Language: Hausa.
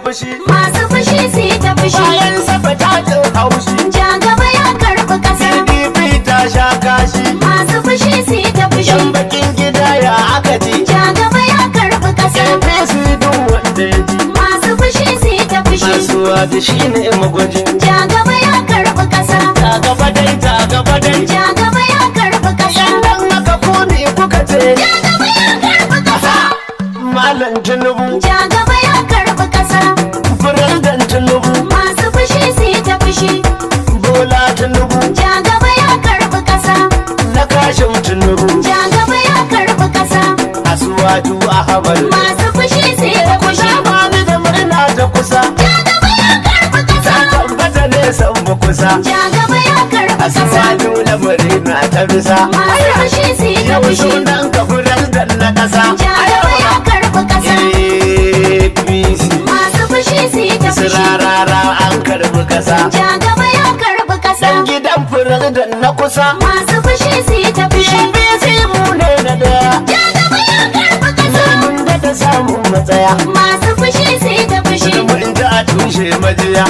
fushi. Masu fushi su yi ta fushi. Bayan safa ta jin haushi. Ja gaba ya karɓi ƙasa. PDP ta sha kashi. Masu fushi su yi ta fushi. Yan bakin gida ya aka ji. Ja gaba ya karɓi ƙasa. APC duk wanda ya ji. Masu fushi su yi ta fushi. Kasuwa da shi ne magwajin. Ja gaba ya karɓi ƙasa. Ta gaba dai ta gaba dai. Ja gaba ya karɓi ƙasa. Dan haka ko ne kuka ce. Ja gaba ya karɓi ƙasa. Malam Tinubu. Ja gaba ya karɓi ƙasa. Firandan Tinubu. Masu fushi su yi ta fushi. Bola Tinubu. Ja gaba ya karɓi ƙasa. Na kashin Tinubu. Ja gaba ya karɓi ƙasa. Asuwaju a habar. Masu fushi su yi ta fushi. Bani da murna ta kusa. Ja gaba ya karɓi ƙasa. Tabbata ne san mu kusa. Ja gaba ya karɓi ƙasa. Asuwaju lamari na ta bisa. Masu fushi su yi ta Yau fushi. sunan ka firandan na ƙasa. Ja gaba ya karɓi ƙasa. APC. Masu fushi su yi ta fushi. Sirarara an karbi kasa. Ja gaba ya karɓi ƙasa. Dan gidan firandan na kusa. Masu fushi su yi ta fushi. APC mu ne na daya. Ja gaba ya karɓi ƙasa. Mun da ta samun matsaya. Masu fushi su yi ta fushi. Mun ji a tushe majiya.